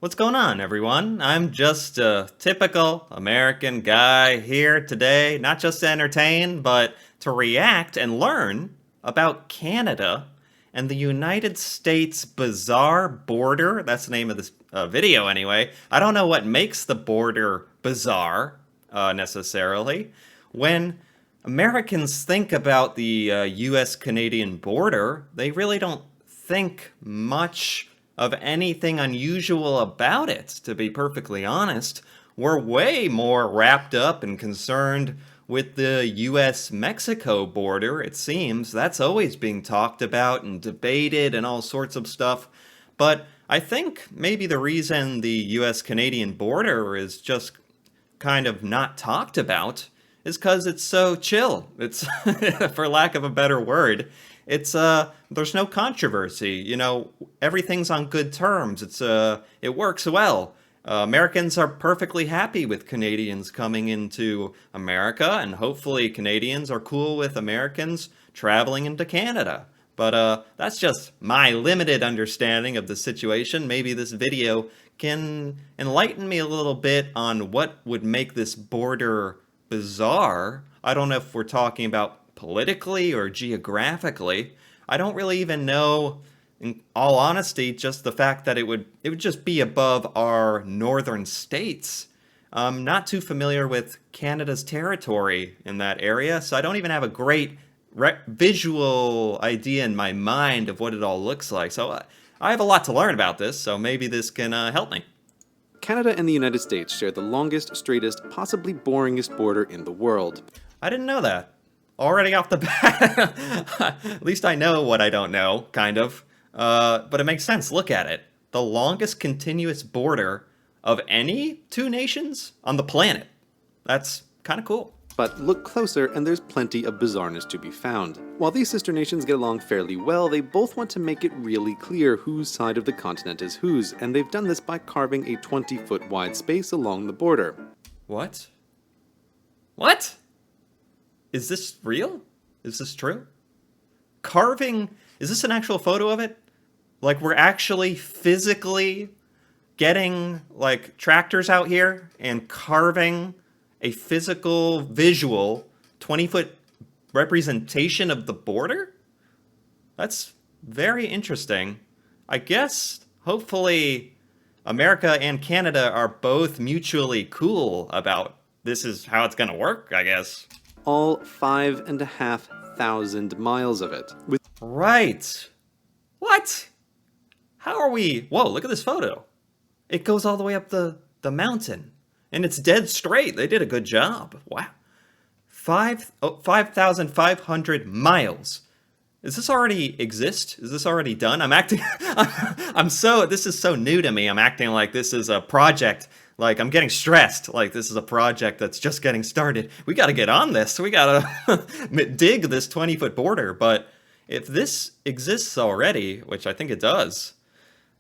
What's going on, everyone? I'm just a typical American guy here today, not just to entertain, but to react and learn about Canada and the United States bizarre border. That's the name of this video, anyway. I don't know what makes the border bizarre, necessarily. When Americans think about the US Canadian border, they really don't think much of anything unusual about it, to be perfectly honest. We're way more wrapped up and concerned with the US Mexico border, it seems. That's always being talked about and debated and all sorts of stuff. But I think maybe the reason the US Canadian border is just kind of not talked about is because it's so chill. It's, for lack of a better word, it's there's no controversy. Everything's on good terms. It works well. Americans are perfectly happy with Canadians coming into America, and hopefully Canadians are cool with Americans traveling into Canada. But that's just my limited understanding of the situation. Maybe this video can enlighten me a little bit on what would make this border bizarre. I don't know if we're talking about politically or geographically. I don't really even know, in all honesty, just the fact that it would just be above our northern states. I'm not too familiar with Canada's territory in that area, so I don't even have a great visual idea in my mind of what it all looks like. So I have a lot to learn about this, so maybe this can help me. Canada and the United States share the longest, straightest, possibly boringest border in the world. I didn't know that. Already off the bat. At least I know what I don't know, kind of. But it makes sense. Look at it. The longest continuous border of any two nations on the planet. That's kind of cool. But look closer and there's plenty of bizarreness to be found. While these sister nations get along fairly well, they both want to make it really clear whose side of the continent is whose, and they've done this by carving a 20-foot wide space along the border. What? What? Is this real? Is this true? Carving? Is this an actual photo of it? Like, we're actually physically getting, like, tractors out here and carving a physical, visual, 20-foot representation of the border? That's very interesting. I guess, hopefully, America and Canada are both mutually cool about this is how it's gonna work, I guess. All 5,500 miles of it. Right. What? How are we? Whoa, look at this photo. It goes all the way up the mountain. And it's dead straight. They did a good job. Wow. 5,500 miles. Does this already exist? Is this already done? I'm acting... this is so new to me. I'm acting like this is a project. Like, I'm getting stressed. Like, this is a project that's just getting started. We gotta get on this. We gotta dig this 20-foot border. But if this exists already, which I think it does,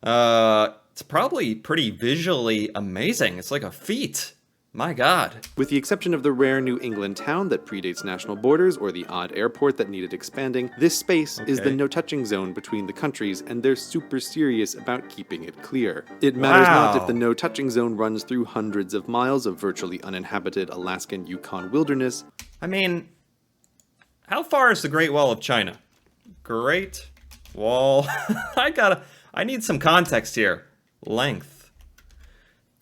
it's probably pretty visually amazing. It's like a feat. My God. With the exception of the rare New England town that predates national borders or the odd airport that needed expanding, this space is the no-touching zone between the countries, and they're super serious about keeping it clear. It matters not if the no-touching zone runs through hundreds of miles of virtually uninhabited Alaskan Yukon wilderness. I mean, how far is the Great Wall of China? Great Wall. I need some context here. Length.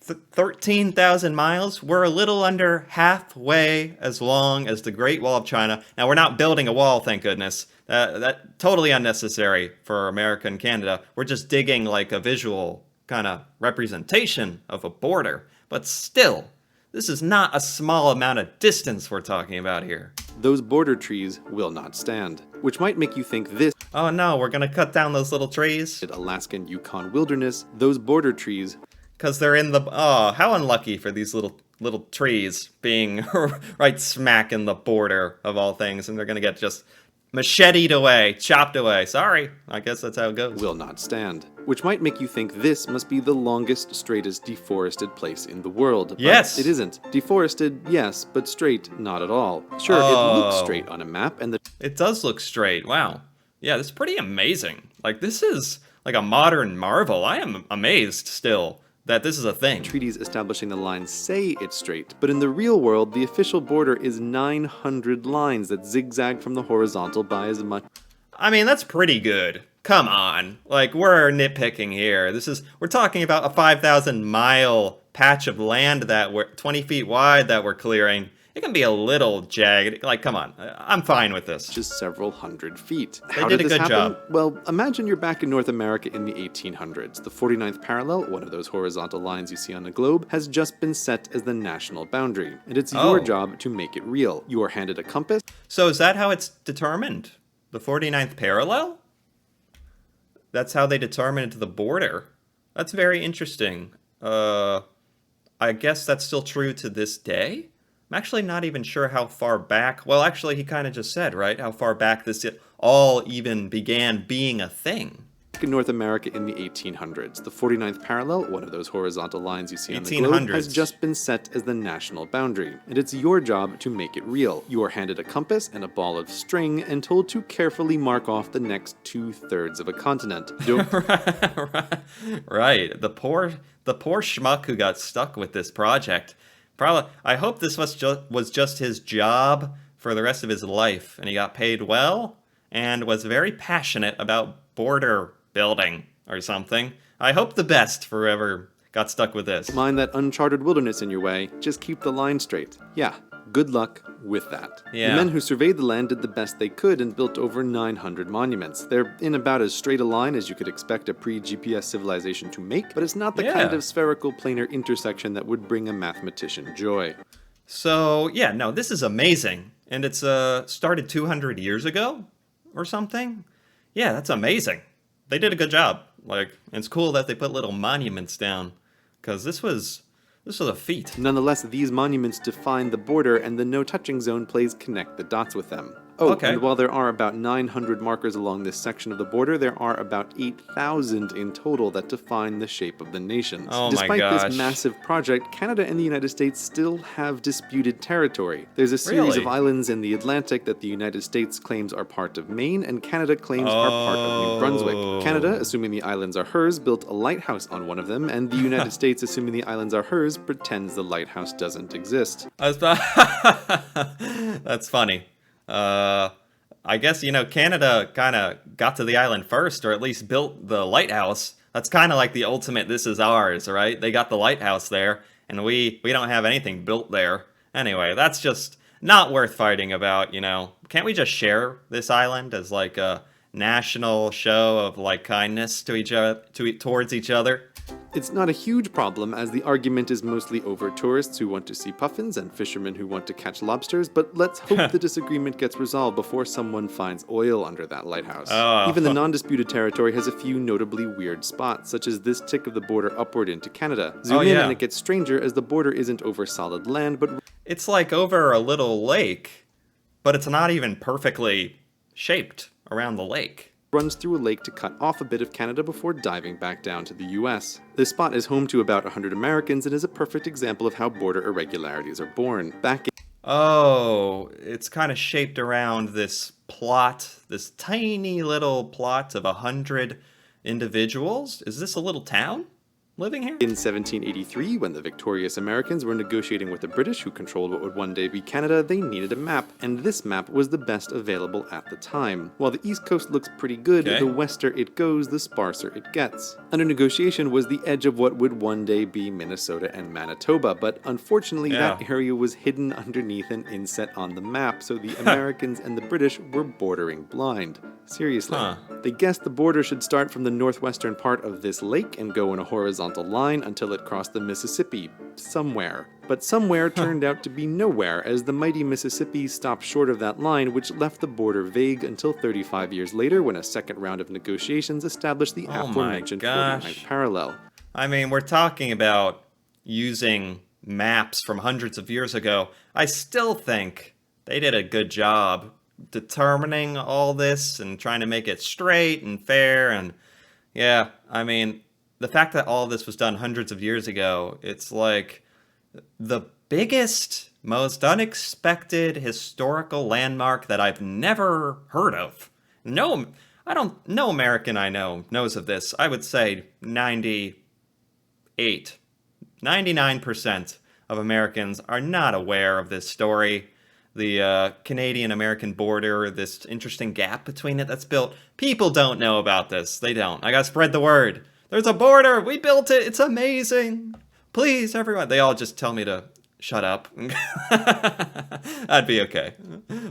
13,000 miles. We're a little under halfway as long as the Great Wall of China. Now, we're not building a wall, thank goodness. That totally unnecessary for America and Canada. We're just digging like a visual kind of representation of a border. But still, this is not a small amount of distance we're talking about here. Those border trees will not stand, which might make you think this. Oh no, we're gonna cut down those little trees? Alaskan Yukon wilderness, those border trees. Because they're in the... Oh, how unlucky for these little trees being right smack in the border of all things, and they're gonna get just macheted away, chopped away. Sorry, I guess that's how it goes. Will not stand. Which might make you think this must be the longest, straightest, deforested place in the world. Yes! But it isn't. Deforested, yes, but straight, not at all. Sure, it looks straight on a map, and It does look straight, wow. Yeah, this is pretty amazing. Like, this is like a modern marvel. I am amazed still that this is a thing. Treaties establishing the line say it's straight, but in the real world, the official border is 900 lines that zigzag from the horizontal by as much. I mean, that's pretty good. Come on. Like, we're nitpicking here. We're talking about a 5,000-mile patch of land that we're 20 feet wide that we're clearing. It can be a little jagged. Like, come on. I'm fine with this. Just several hundred feet. They How did did a this good happen? job. Well, imagine you're back in North America in the 1800s. The 49th parallel, one of those horizontal lines you see on the globe, has just been set as the national boundary, and it's your Oh. job to make it real. You are handed a compass. So is that how it's determined? The 49th parallel? That's how they determined the border. That's very interesting. I guess that's still true to this day? I'm actually not even sure how far back. Well, actually, he kind of just said, right? How far back this all even began being a thing. In North America in the 1800s. The 49th parallel, one of those horizontal lines you see on the globe, 1800s. has just been set as the national boundary, and it's your job to make it real. You are handed a compass and a ball of string and told to carefully mark off the next 2/3 of a continent. Don't Right. The poor schmuck who got stuck with this project. Probably. I hope this was just his job for the rest of his life, and he got paid well and was very passionate about border building or something. I hope the best for whoever got stuck with this. mind that uncharted wilderness in your way, just keep the line straight. Yeah, good luck with that. Yeah. The men who surveyed the land did the best they could and built over 900 monuments. They're in about as straight a line as you could expect a pre-GPS civilization to make, but it's not the kind Yeah. of spherical planar intersection that would bring a mathematician joy. So, yeah, no, this is amazing. And it's started 200 years ago or something? Yeah, that's amazing. They did a good job. Like, it's cool that they put little monuments down, because this was a feat. Nonetheless, these monuments define the border, and the no-touching zone plays connect the dots with them. Oh, Okay. and while there are about 900 markers along this section of the border, there are about 8,000 in total that define the shape of the nations. Oh my Despite gosh. this massive project, Canada and the United States still have disputed territory. There's a series Really? of islands in the Atlantic that the United States claims are part of Maine, and Canada claims are part of New Oh. Brunswick. Canada, assuming the islands are hers, built a lighthouse on one of them, and the United States, assuming the islands are hers, pretends the lighthouse doesn't exist. That's funny. I guess, Canada kind of got to the island first, or at least built the lighthouse. That's kind of like the ultimate "this is ours," right? They got the lighthouse there, and we don't have anything built there. Anyway, that's just not worth fighting about, Can't we just share this island as like a national show of like kindness to each other, towards each other? It's not a huge problem, as the argument is mostly over tourists who want to see puffins and fishermen who want to catch lobsters, but let's hope the disagreement gets resolved before someone finds oil under that lighthouse. Oh. Even the non-disputed territory has a few notably weird spots, such as this tick of the border upward into Canada. Zoom in yeah. and it gets stranger, as the border isn't over solid land, but It's like over a little lake, but it's not even perfectly shaped around the lake. runs through a lake to cut off a bit of Canada before diving back down to the US. This spot is home to about 100 Americans and is a perfect example of how border irregularities are born. Back in Oh, it's kind of shaped around this plot, this tiny little plot of 100 individuals. Is this a little town living here? In 1783, when the victorious Americans were negotiating with the British, who controlled what would one day be Canada, they needed a map, and this map was the best available at the time. While the East Coast looks pretty good, Okay. the wester it goes, the sparser it gets. Under negotiation was the edge of what would one day be Minnesota and Manitoba, but unfortunately Yeah. that area was hidden underneath an inset on the map, so the Americans and the British were bordering blind. Seriously. Huh. They guessed the border should start from the northwestern part of this lake and go in a horizontal line until it crossed the Mississippi, somewhere. But somewhere turned out to be nowhere, as the mighty Mississippi stopped short of that line, which left the border vague until 35 years later, when a second round of negotiations established the Oh my aforementioned gosh. 49th parallel. I mean, we're talking about using maps from hundreds of years ago. I still think they did a good job determining all this and trying to make it straight and fair. And yeah, I mean, the fact that all this was done hundreds of years ago, it's like the biggest, most unexpected historical landmark that I've never heard of. No American I know knows of this. I would say 98% 99% of Americans are not aware of this story. The Canadian-American border, this interesting gap between it that's built. People don't know about this. They don't. I gotta spread the word. There's a border. We built it. It's amazing. Please, everyone. They all just tell me to shut up. I'd be okay.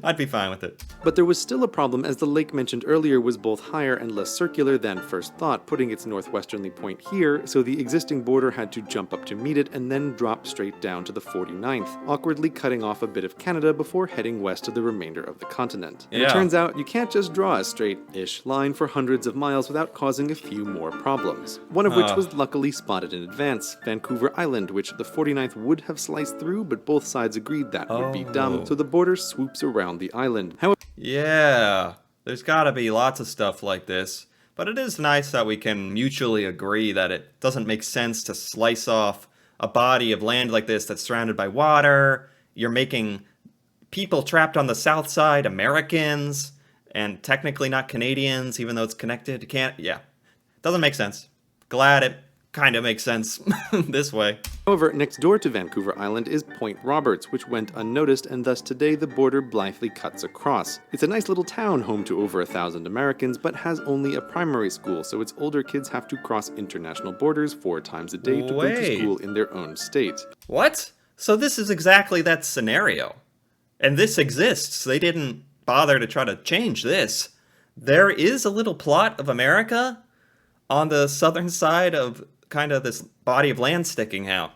I'd be fine with it. But there was still a problem, as the lake mentioned earlier was both higher and less circular than first thought, putting its northwesterly point here, so the existing border had to jump up to meet it and then drop straight down to the 49th, awkwardly cutting off a bit of Canada before heading west to the remainder of the continent. And it turns out you can't just draw a straight-ish line for hundreds of miles without causing a few more problems. One of which was luckily spotted in advance, Vancouver Island, which the 49th would have sliced through, but both sides agreed that would be dumb, so the border swoops around the island. However, yeah, there's gotta be lots of stuff like this, but it is nice that we can mutually agree that it doesn't make sense to slice off a body of land like this that's surrounded by water. You're making people trapped on the south side Americans, and technically not Canadians, even though it's connected. You can't, yeah, doesn't make sense. Glad it kind of makes sense this way. However, next door to Vancouver Island is Point Roberts, which went unnoticed, and thus today the border blithely cuts across. It's a nice little town home to over 1,000 Americans, but has only a primary school, so its older kids have to cross international borders 4 times a day to go to school in their own state. What? So this is exactly that scenario. And this exists. They didn't bother to try to change this. There is a little plot of America on the southern side of kind of this body of land sticking out.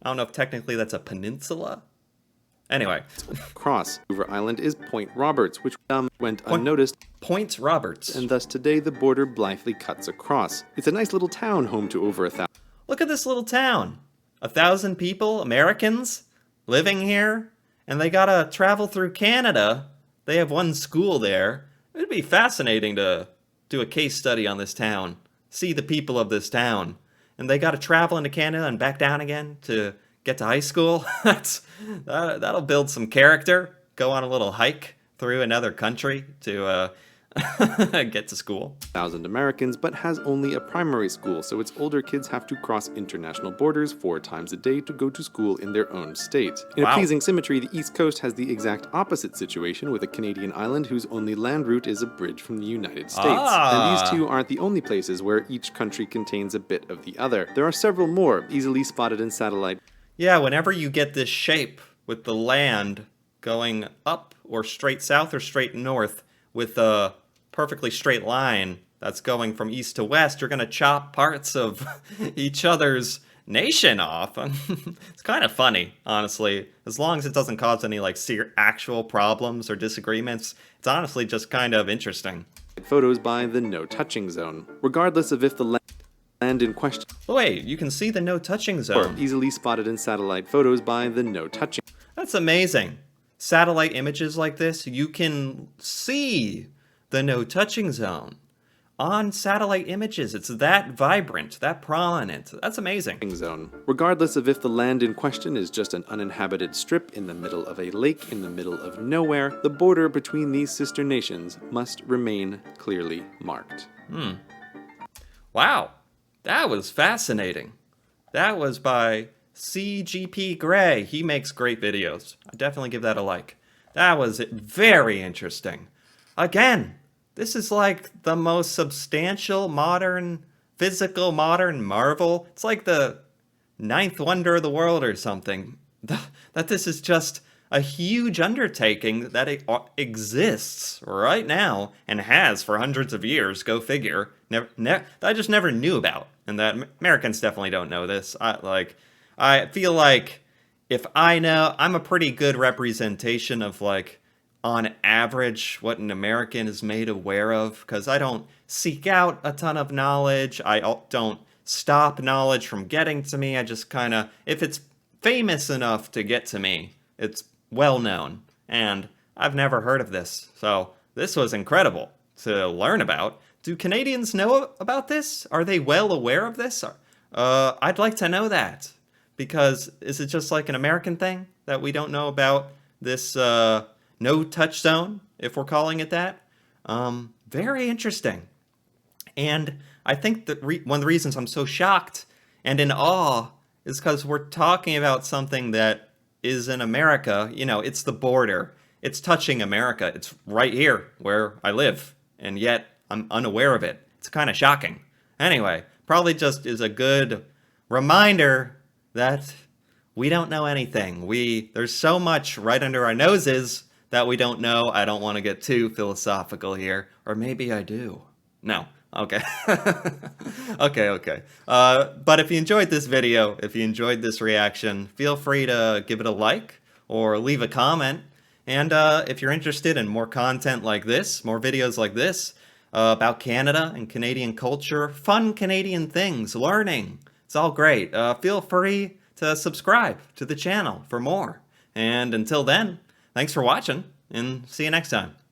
I don't know if technically that's a peninsula. Anyway. Cross Vancouver Island is Point Roberts, which went unnoticed. Point Roberts. And thus today the border blithely cuts across. It's a nice little town home to over 1,000. Look at this little town. 1,000 people, Americans, living here, and they gotta travel through Canada. They have one school there. It'd be fascinating to do a case study on this town. See the people of this town. And they gotta travel into Canada and back down again to get to high school. That'll build some character. Go on a little hike through another country to get to school. 1,000 Americans, but has only a primary school, so its older kids have to cross international borders 4 times a day to go to school in their own state. In a pleasing symmetry, the East Coast has the exact opposite situation with a Canadian island whose only land route is a bridge from the United States. And these two aren't the only places where each country contains a bit of the other. There are several more, easily spotted in satellite. Yeah, whenever you get this shape with the land going up or straight south or straight north with a perfectly straight line that's going from east to west, you're going to chop parts of each other's nation off. It's kind of funny, honestly. As long as it doesn't cause any like actual problems or disagreements, it's honestly just kind of interesting. Photos by the no touching zone. Regardless of if the land in question. Wait, you can see the no touching zone. Or easily spotted in satellite photos by the no touching. That's amazing. Satellite images like this, you can see the no touching zone on satellite images. It's that vibrant, that prominent. That's amazing. Zone. Regardless of if the land in question is just an uninhabited strip in the middle of a lake in the middle of nowhere, the border between these sister nations must remain clearly marked. Wow, that was fascinating. That was by CGP Grey. He makes great videos. I definitely give that a like. That was very interesting. Again, this is like the most substantial modern, physical modern marvel. It's like the 9th wonder of the world or something. That this is just a huge undertaking that it exists right now and has for hundreds of years. Go figure. I just never knew about, and that Americans definitely don't know this. I feel like if I know, I'm a pretty good representation of like, on average, what an American is made aware of, because I don't seek out a ton of knowledge. I don't stop knowledge from getting to me. I just kind of, if it's famous enough to get to me, it's well known. And I've never heard of this. So this was incredible to learn about. Do Canadians know about this? Are they well aware of this? I'd like to know that. Because is it just like an American thing that we don't know about this no-touch zone, if we're calling it that? Very interesting. And I think that one of the reasons I'm so shocked and in awe is because we're talking about something that is in America. You know, it's the border. It's touching America. It's right here where I live, and yet I'm unaware of it. It's kind of shocking. Anyway, probably just is a good reminder that we don't know anything. There's so much right under our noses that we don't know. I don't want to get too philosophical here, or maybe I do. No. Okay. Okay. But if you enjoyed this video, if you enjoyed this reaction, feel free to give it a like or leave a comment. And if you're interested in more content like this, more videos like this, about Canada and Canadian culture, fun Canadian things, learning, it's all great. Feel free to subscribe to the channel for more. And until then, thanks for watching, and see you next time.